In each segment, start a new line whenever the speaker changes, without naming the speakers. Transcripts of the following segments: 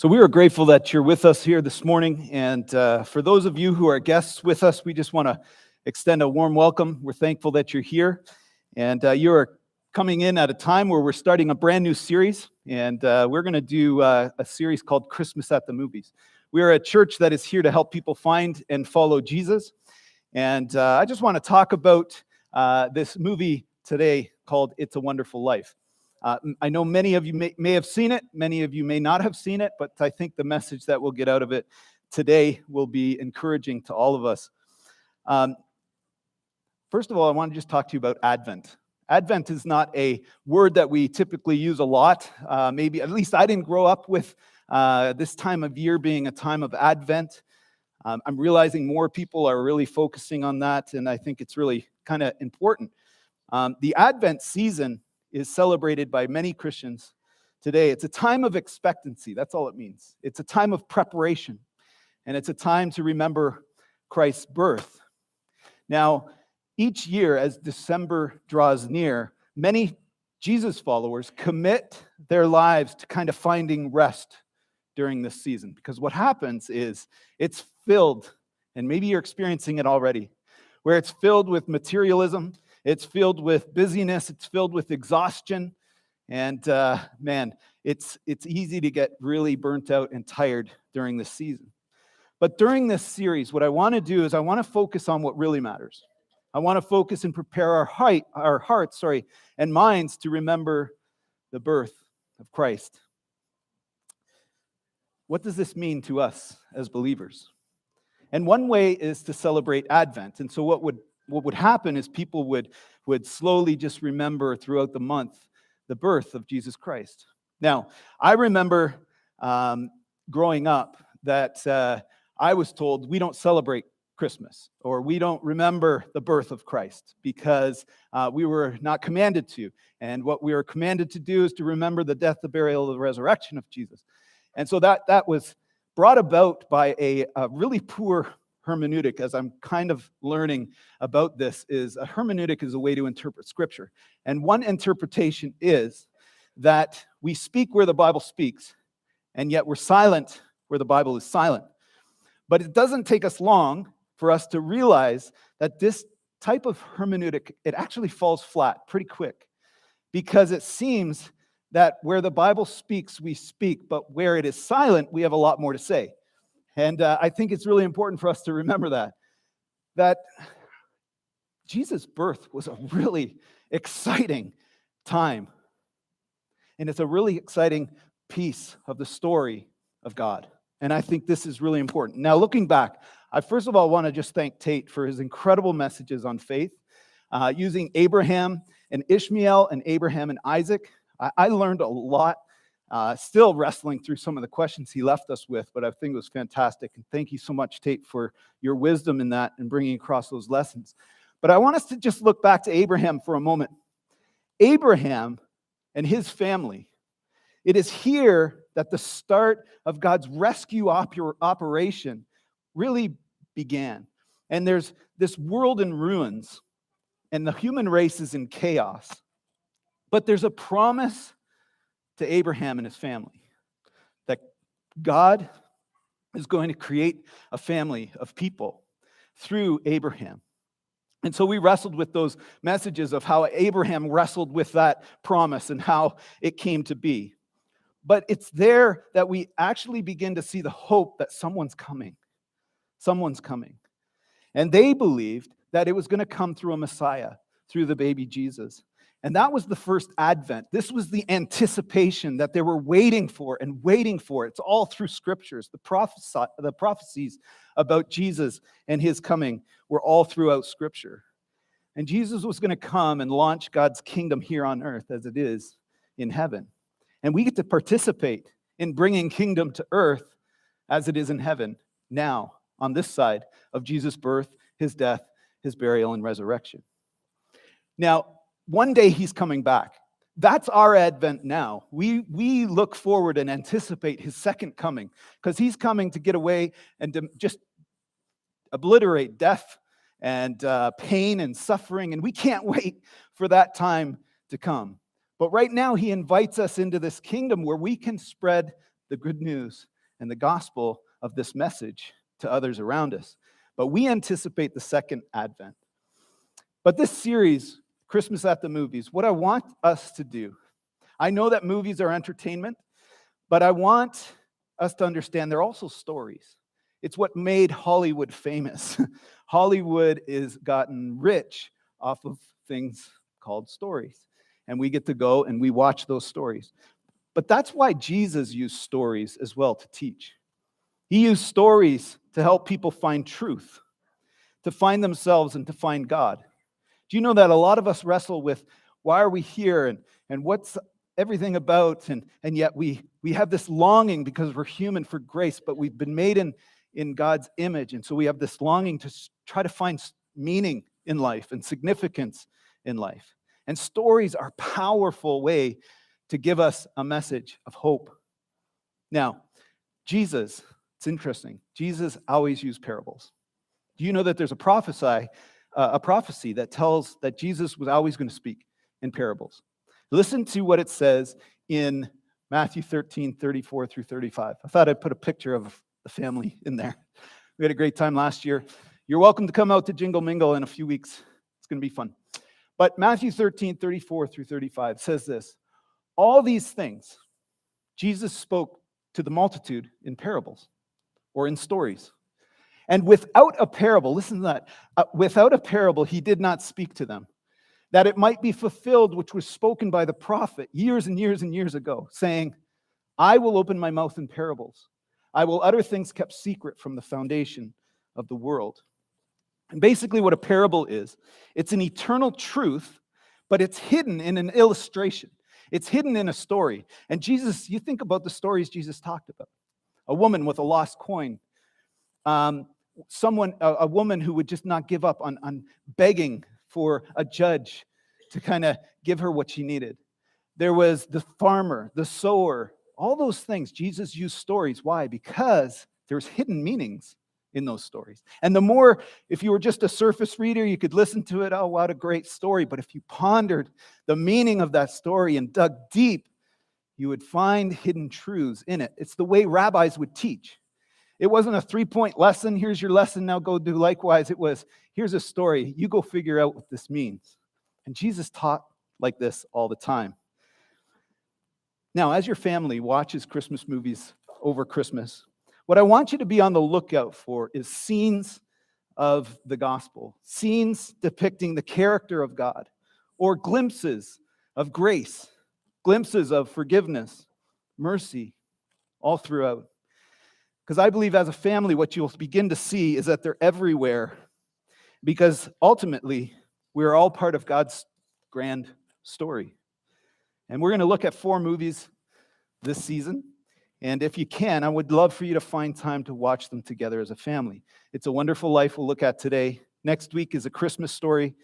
So we are grateful that you're with us here this morning. And for those of you who are guests with us, we just want to extend a warm welcome. We're thankful that you're here. And you're coming in at a time where we're starting a brand new series. And we're going to do a series called Christmas at the Movies. We are a church that is here to help people find and follow Jesus. And I just want to talk about this movie today called It's a Wonderful Life. I know many of you may have seen it, many of you may not have seen it, but I think the message that we'll get out of it today will be encouraging to all of us. First of all, I want to just talk to you about Advent. Advent is not a word that we typically use a lot. Maybe, at least I didn't grow up with this time of year being a time of Advent. I'm realizing more people are really focusing on that, and I think it's really kind of important. The Advent season is celebrated by many Christians today. It's a time of expectancy. That's all it means. It's a time of preparation, and it's a time to remember Christ's birth. Now, each year as December draws near, many Jesus followers commit their lives to kind of finding rest during this season, because what happens is it's filled, and maybe you're experiencing it already, where it's filled with materialism. It's filled with busyness. It's filled with exhaustion. And man, it's easy to get really burnt out and tired during this season. But during this series, what I want to do is I want to focus on what really matters. I want to focus and prepare our hearts, and minds to remember the birth of Christ. What does this mean to us as believers? And one way is to celebrate Advent. And so what would happen is people would slowly just remember throughout the month the birth of Jesus Christ. Now, I remember growing up that I was told we don't celebrate Christmas, or we don't remember the birth of Christ, because we were not commanded to. And what we were commanded to do is to remember the death, the burial, the resurrection of Jesus. And so that was brought about by a really poor hermeneutic, as I'm kind of learning about this, is a hermeneutic is a way to interpret Scripture. And one interpretation is that we speak where the Bible speaks, and yet we're silent where the Bible is silent. But it doesn't take us long for us to realize that this type of hermeneutic, it actually falls flat pretty quick, because it seems that where the Bible speaks, we speak, but where it is silent, we have a lot more to say. And I think it's really important for us to remember that Jesus' birth was a really exciting time. And it's a really exciting piece of the story of God. And I think this is really important. Now, looking back, I first of all want to just thank Tate for his incredible messages on faith, using Abraham and Ishmael and Abraham and Isaac. I learned a lot. Still wrestling through some of the questions he left us with, but I think it was fantastic. And thank you so much, Tate, for your wisdom in that and bringing across those lessons. But I want us to just look back to Abraham for a moment. Abraham and his family, it is here that the start of God's rescue operation really began. And there's this world in ruins, and the human race is in chaos. But there's a promise to Abraham and his family that God is going to create a family of people through Abraham. And so we wrestled with those messages of how Abraham wrestled with that promise and how it came to be. But it's there that we actually begin to see the hope that someone's coming. Someone's coming. And they believed that it was going to come through a Messiah, through the baby Jesus. And that was the first Advent. This was the anticipation that they were waiting for and waiting for. It's all through Scriptures. The prophecies about Jesus and his coming were all throughout Scripture. And Jesus was going to come and launch God's kingdom here on earth as it is in heaven. And we get to participate in bringing kingdom to earth as it is in heaven now, on this side of Jesus' birth, his death, his burial, and resurrection. Now, one day he's coming back. That's our Advent now. We look forward and anticipate his second coming, because he's coming to get away and to just obliterate death and pain and suffering, and we can't wait for that time to come. But right now he invites us into this kingdom where we can spread the good news and the gospel of this message to others around us. But we anticipate the second advent. But this series, Christmas at the Movies, what I want us to do, I know that movies are entertainment, but I want us to understand they're also stories. It's what made Hollywood famous. Hollywood is gotten rich off of things called stories. And we get to go and we watch those stories. But that's why Jesus used stories as well to teach. He used stories to help people find truth, to find themselves and to find God. Do you know that a lot of us wrestle with why are we here and what's everything about, and yet we have this longing because we're human for grace, but we've been made in God's image, and so we have this longing to try to find meaning in life and significance in life. And stories are a powerful way to give us a message of hope. Now, Jesus, it's interesting, Jesus always used parables. Do you know that there's a prophecy that tells that Jesus was always going to speak in parables? Listen to what it says in Matthew 13, 34 through 35. I thought I'd put a picture of the family in there. We had a great time last year. You're welcome to come out to Jingle Mingle in a few weeks. It's going to be fun. But Matthew 13, 34 through 35 says this: all these things Jesus spoke to the multitude in parables or in stories. And without a parable, listen to that, without a parable, he did not speak to them, that it might be fulfilled which was spoken by the prophet years and years and years ago, saying, I will open my mouth in parables. I will utter things kept secret from the foundation of the world. And basically what a parable is, it's an eternal truth, but it's hidden in an illustration. It's hidden in a story. And Jesus, you think about the stories Jesus talked about. A woman with a lost coin. A woman who would just not give up on begging for a judge to kind of give her what she needed. There was the farmer, the sower, all those things. Jesus used stories. Why? Because there's hidden meanings in those stories. And the more, if you were just a surface reader, you could listen to it, oh, what a great story. But if you pondered the meaning of that story and dug deep, you would find hidden truths in it. It's the way rabbis would teach. It wasn't a 3-point lesson. Here's your lesson. Now go do likewise. It was, here's a story. You go figure out what this means. And Jesus taught like this all the time. Now, as your family watches Christmas movies over Christmas, what I want you to be on the lookout for is scenes of the gospel, scenes depicting the character of God, or glimpses of grace, glimpses of forgiveness, mercy, all throughout. Because I believe as a family, what you'll begin to see is that they're everywhere. Because ultimately, we're all part of God's grand story. And we're going to look at 4 movies this season. And if you can, I would love for you to find time to watch them together as a family. It's a Wonderful Life we'll look at today. Next week is A Christmas Story,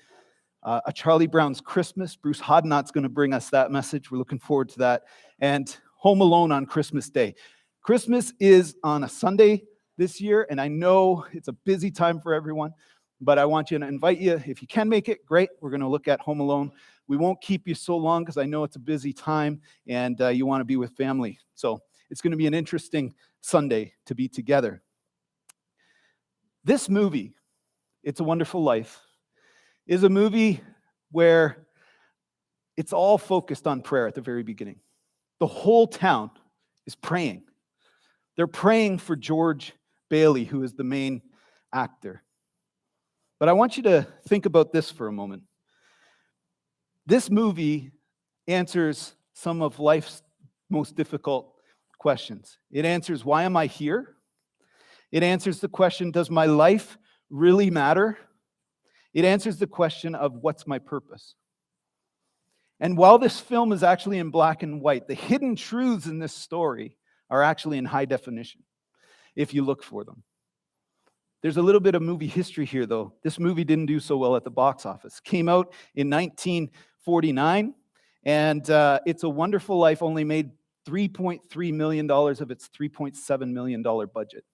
A Charlie Brown's Christmas. Bruce Hodnott's going to bring us that message. We're looking forward to that. And Home Alone on Christmas Day. Christmas is on a Sunday this year, and I know it's a busy time for everyone, but I want you to invite you. If you can make it, great. We're going to look at Home Alone. We won't keep you so long because I know it's a busy time, and you want to be with family. So it's going to be an interesting Sunday to be together. This movie, It's a Wonderful Life, is a movie where it's all focused on prayer at the very beginning. The whole town is praying. They're praying for George Bailey, who is the main actor. But I want you to think about this for a moment. This movie answers some of life's most difficult questions. It answers, why am I here? It answers the question, does my life really matter? It answers the question of, what's my purpose? And while this film is actually in black and white, the hidden truths in this story are actually in high definition, if you look for them. There's a little bit of movie history here, though. This movie didn't do so well at the box office. Came out in 1949, and It's a Wonderful Life only made $3.3 million of its $3.7 million budget.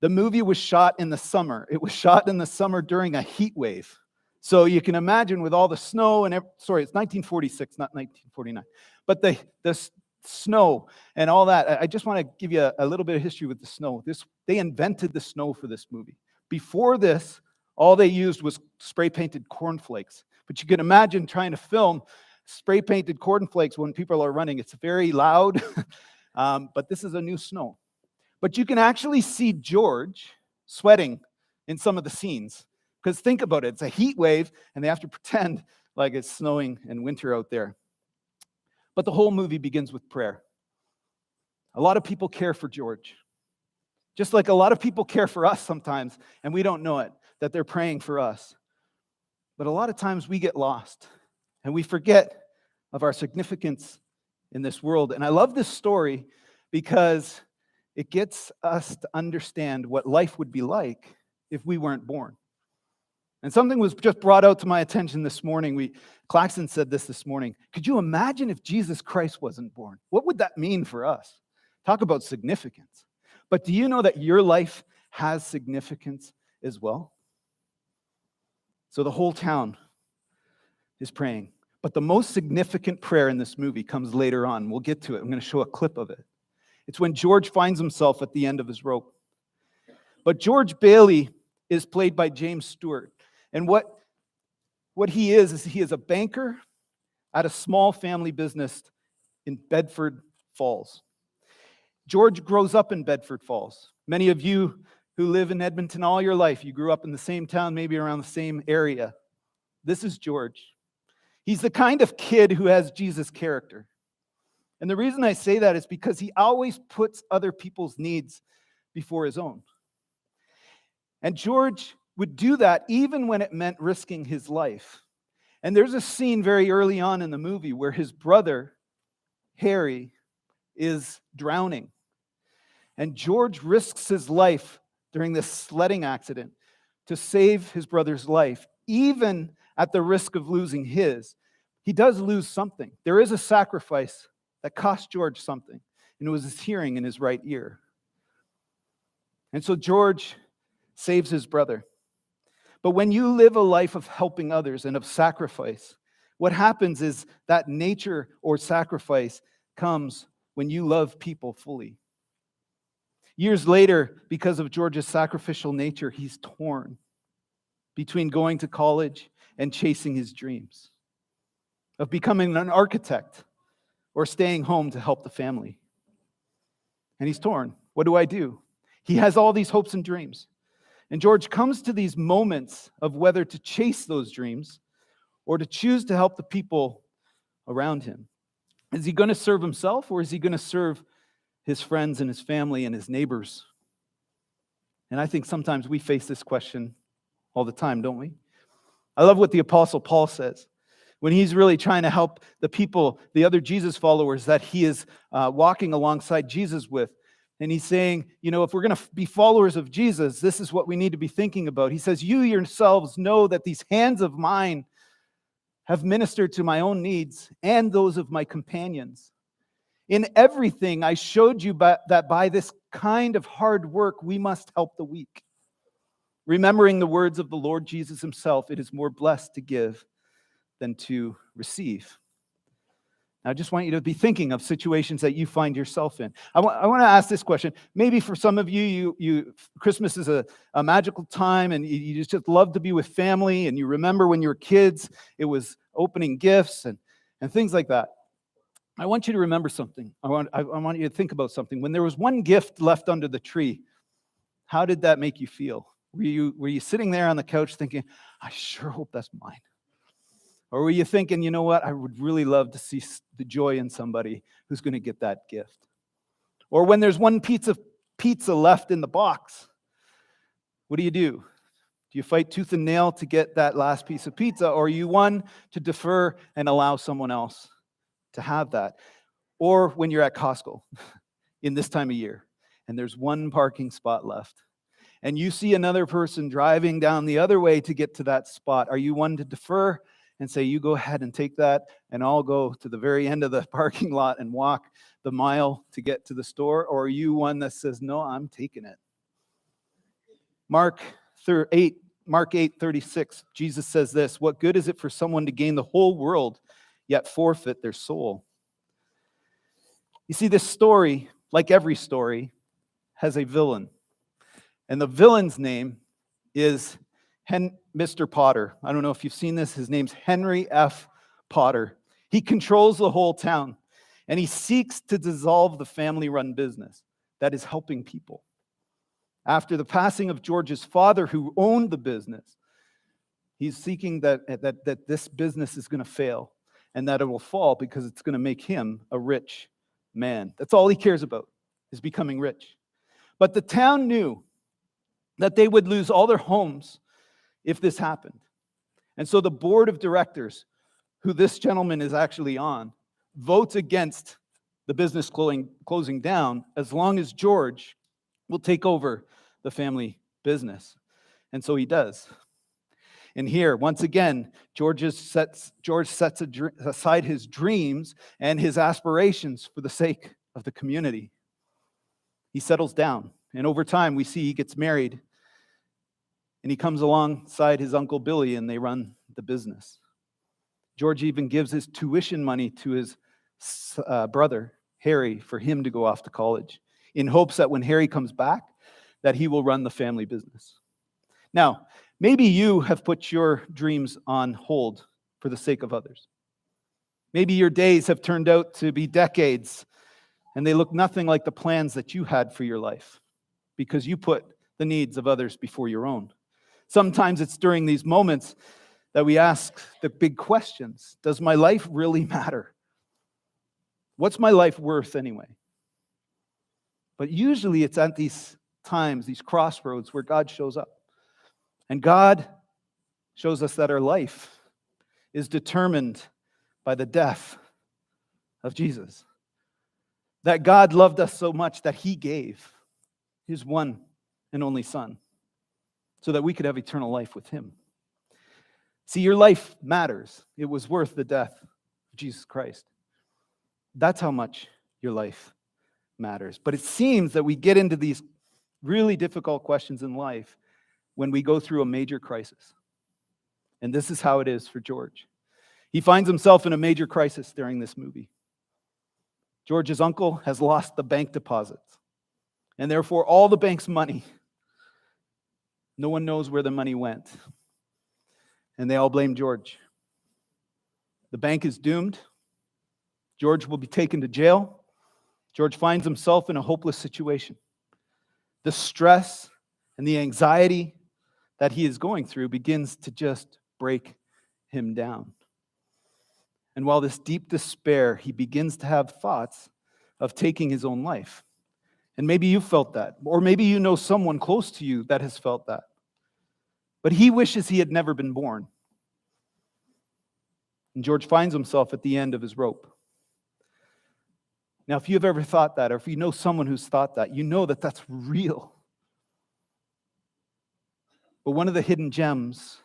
The movie was shot in the summer. It was shot in the summer during a heat wave. So you can imagine with all the snow and it's 1946, not 1949. But snow and all that. I just want to give you a little bit of history with the snow. They invented the snow for this movie. Before this, all they used was spray-painted cornflakes. But you can imagine trying to film spray-painted cornflakes when people are running. It's very loud, but this is a new snow. But you can actually see George sweating in some of the scenes. Because think about it, it's a heat wave, and they have to pretend like it's snowing in winter out there. But the whole movie begins with prayer. A lot of people care for George. Just like a lot of people care for us sometimes, and we don't know it, that they're praying for us. But a lot of times we get lost, and we forget of our significance in this world. And I love this story because it gets us to understand what life would be like if we weren't born. And something was just brought out to my attention this morning. Claxton said this morning. Could you imagine if Jesus Christ wasn't born? What would that mean for us? Talk about significance. But do you know that your life has significance as well? So the whole town is praying. But the most significant prayer in this movie comes later on. We'll get to it. I'm going to show a clip of it. It's when George finds himself at the end of his rope. But George Bailey is played by James Stewart. And what he is he is a banker at a small family business in Bedford Falls. George grows up in Bedford Falls. Many of you who live in Edmonton all your life, you grew up in the same town, maybe around the same area. This is George. He's the kind of kid who has Jesus' character. And the reason I say that is because he always puts other people's needs before his own. And George would do that even when it meant risking his life. And there's a scene very early on in the movie where his brother, Harry, is drowning. And George risks his life during this sledding accident to save his brother's life, even at the risk of losing his. He does lose something. There is a sacrifice that cost George something, and it was his hearing in his right ear. And so George saves his brother. But when you live a life of helping others and of sacrifice, what happens is that nature or sacrifice comes when you love people fully. Years later, because of George's sacrificial nature, he's torn between going to college and chasing his dreams of becoming an architect or staying home to help the family. And he's torn. What do I do? He has all these hopes and dreams. And George comes to these moments of whether to chase those dreams or to choose to help the people around him. Is he going to serve himself, or is he going to serve his friends and his family and his neighbors? And I think sometimes we face this question all the time, don't we? I love what the Apostle Paul says when he's really trying to help the people, the other Jesus followers that he is walking alongside Jesus with. And he's saying, if we're going to be followers of Jesus, this is what we need to be thinking about. He says, you yourselves know that these hands of mine have ministered to my own needs and those of my companions. In everything, I showed you that by this kind of hard work, we must help the weak. Remembering the words of the Lord Jesus himself, it is more blessed to give than to receive. Now, I just want you to be thinking of situations that you find yourself in. I want to ask this question. Maybe for some of you, Christmas is a magical time, and you just love to be with family, and you remember when you were kids, it was opening gifts and things like that. I want you to remember something. I want you to think about something. When there was one gift left under the tree, how did that make you feel? Were you sitting there on the couch thinking, I sure hope that's mine? Or were you thinking, you know what, I would really love to see the joy in somebody who's going to get that gift? Or when there's one piece of pizza left in the box, what do? Do you fight tooth and nail to get that last piece of pizza? Or are you one to defer and allow someone else to have that? Or when you're at Costco in this time of year, and there's one parking spot left, and you see another person driving down the other way to get to that spot, are you one to defer and say, you go ahead and take that, and I'll go to the very end of the parking lot and walk the mile to get to the store? Or are you one that says, no, I'm taking it? Mark 8:36, Jesus says this, what good is it for someone to gain the whole world, yet forfeit their soul? You see, this story, like every story, has a villain. And the villain's name is Mr. Potter. I don't know if you've seen this. His name's Henry F. Potter. He controls the whole town, and he seeks to dissolve the family-run business that is helping people. After the passing of George's father, who owned the business, he's seeking that this business is going to fail and that it will fall because it's going to make him a rich man. That's all he cares about, is becoming rich. But the town knew that they would lose all their homes if this happened. And so the board of directors, who this gentleman is actually on, votes against the business closing down as long as George will take over the family business. And so he does. And here, once again, George sets aside his dreams and his aspirations for the sake of the community. He settles down. And over time, we see he gets married. And he comes alongside his Uncle Billy, and they run the business. George even gives his tuition money to his brother, Harry, for him to go off to college, in hopes that when Harry comes back, that he will run the family business. Now, maybe you have put your dreams on hold for the sake of others. Maybe your days have turned out to be decades, and they look nothing like the plans that you had for your life, because you put the needs of others before your own. Sometimes it's during these moments that we ask the big questions. Does my life really matter? What's my life worth anyway? But usually it's at these times, these crossroads, where God shows up. And God shows us that our life is determined by the death of Jesus. That God loved us so much that he gave his one and only Son so that we could have eternal life with him. See, your life matters. It was worth the death of Jesus Christ. That's how much your life matters. But it seems that we get into these really difficult questions in life when we go through a major crisis. And this is how it is for George. He finds himself in a major crisis during this movie. George's uncle has lost the bank deposits, and therefore all the bank's money. No one knows where the money went. And they all blame George. The bank is doomed. George will be taken to jail. George finds himself in a hopeless situation. The stress and the anxiety that he is going through begins to just break him down. And while this deep despair, he begins to have thoughts of taking his own life. And maybe you felt that, or maybe you know someone close to you that has felt that. But he wishes he had never been born. And George finds himself at the end of his rope. Now, if you've ever thought that, or if you know someone who's thought that, you know that that's real. But one of the hidden gems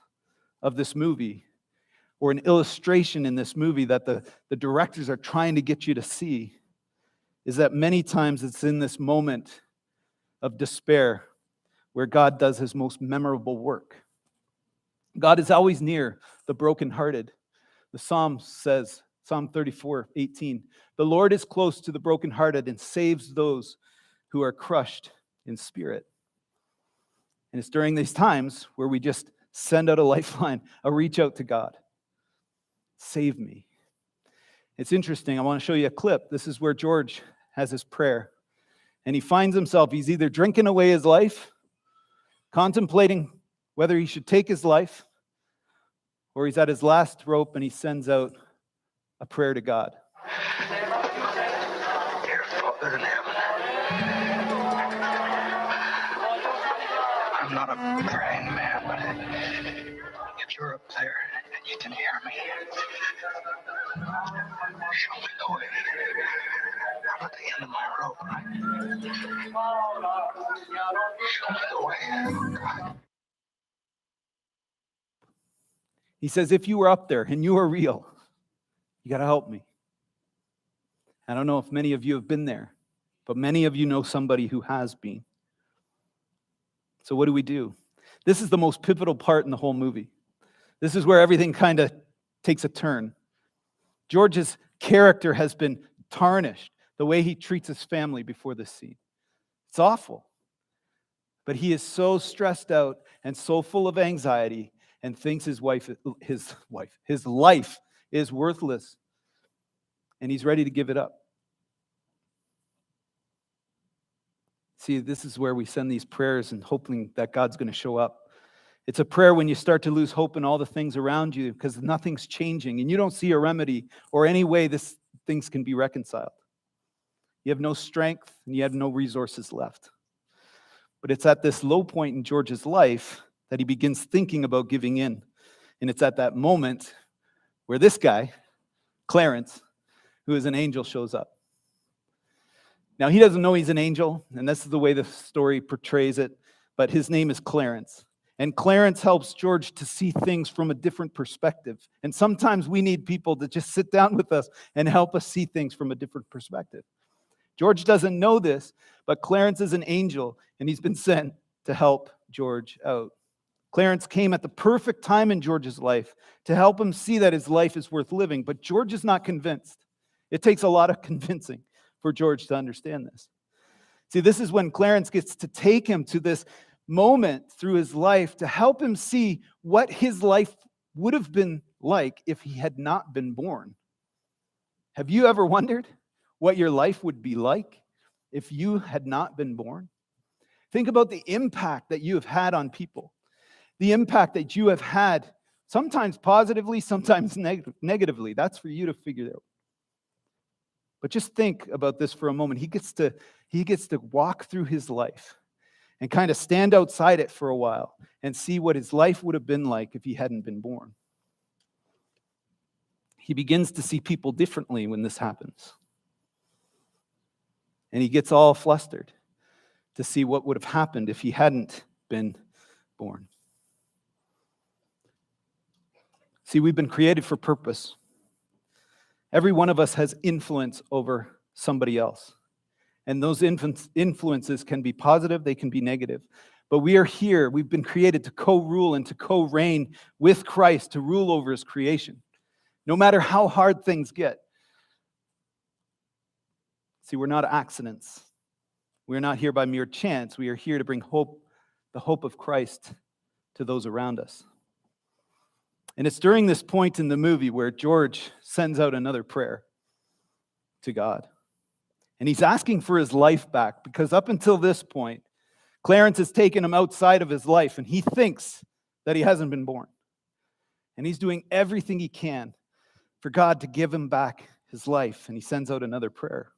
of this movie, or an illustration in this movie that the directors are trying to get you to see, is that many times it's in this moment of despair where God does his most memorable work. God is always near the brokenhearted. The Psalm says, Psalm 34:18, the Lord is close to the brokenhearted and saves those who are crushed in spirit. And it's during these times where we just send out a lifeline, a reach out to God. Save me. It's interesting. I want to show you a clip. This is where George has his prayer. And he finds himself, he's either drinking away his life, contemplating whether he should take his life, or he's at his last rope and he sends out a prayer to God.
Dear Father in heaven, I'm not a praying man, but if you're up there and you can hear me, show me the way. I'm at the end of my rope, right? Show me the way, God.
He says, if you were up there and you are real, you got to help me. I don't know if many of you have been there, but many of you know somebody who has been. So what do? This is the most pivotal part in the whole movie. This is where everything kind of takes a turn. George's character has been tarnished. the way he treats his family before this scene. It's awful. But he is so stressed out and so full of anxiety and thinks his life is worthless, and he's ready to give it up. See, this is where we send these prayers and hoping that God's going to show up. It's a prayer when you start to lose hope in all the things around you because nothing's changing and you don't see a remedy or any way things can be reconciled. You have no strength and you have no resources left. But it's at this low point in George's life that he begins thinking about giving in. And it's at that moment where this guy, Clarence, who is an angel, shows up. Now, he doesn't know he's an angel, and this is the way the story portrays it, but his name is Clarence. And Clarence helps George to see things from a different perspective. And sometimes we need people to just sit down with us and help us see things from a different perspective. George doesn't know this, but Clarence is an angel, and he's been sent to help George out. Clarence came at the perfect time in George's life to help him see that his life is worth living, but George is not convinced. It takes a lot of convincing for George to understand this. See, this is when Clarence gets to take him to this moment through his life to help him see what his life would have been like if he had not been born. Have you ever wondered what your life would be like if you had not been born? Think about the impact that you have had on people, the impact that you have had, sometimes positively, sometimes negatively. That's for you to figure out. But just think about this for a moment. He gets to walk through his life and kind of stand outside it for a while and see what his life would have been like if he hadn't been born. He begins to see people differently when this happens. And he gets all flustered to see what would have happened if he hadn't been born. See, we've been created for purpose. Every one of us has influence over somebody else. And those influences can be positive, they can be negative. But we are here, we've been created to co-rule and to co-reign with Christ, to rule over his creation, no matter how hard things get. See, we're not accidents. We're not here by mere chance. We are here to bring hope, the hope of Christ, to those around us. And it's during this point in the movie where George sends out another prayer to God. And he's asking for his life back because up until this point, Clarence has taken him outside of his life and he thinks that he hasn't been born. And he's doing everything he can for God to give him back his life. And he sends out another prayer.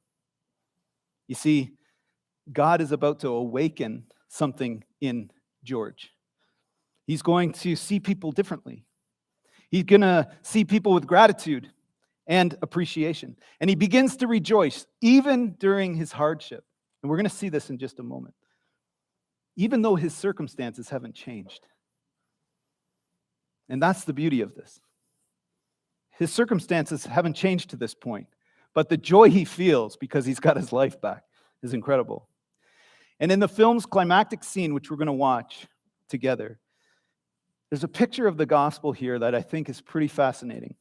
You see, God is about to awaken something in George. He's going to see people differently. He's going to see people with gratitude and appreciation. And he begins to rejoice even during his hardship. And we're going to see this in just a moment. Even though his circumstances haven't changed. And that's the beauty of this. His circumstances haven't changed to this point. But the joy he feels because he's got his life back is incredible. And in the film's climactic scene, which we're going to watch together, there's a picture of the gospel here that I think is pretty fascinating.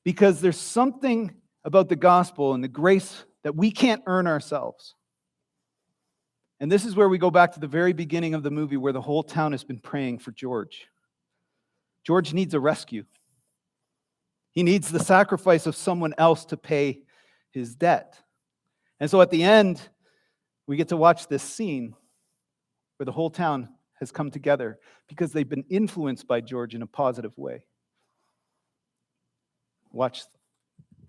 Because there's something about the gospel and the grace that we can't earn ourselves. And this is where we go back to the very beginning of the movie where the whole town has been praying for George. George needs a rescue. He needs the sacrifice of someone else to pay his debt. And so at the end, we get to watch this scene where the whole town has come together because they've been influenced by George in a positive way. Watch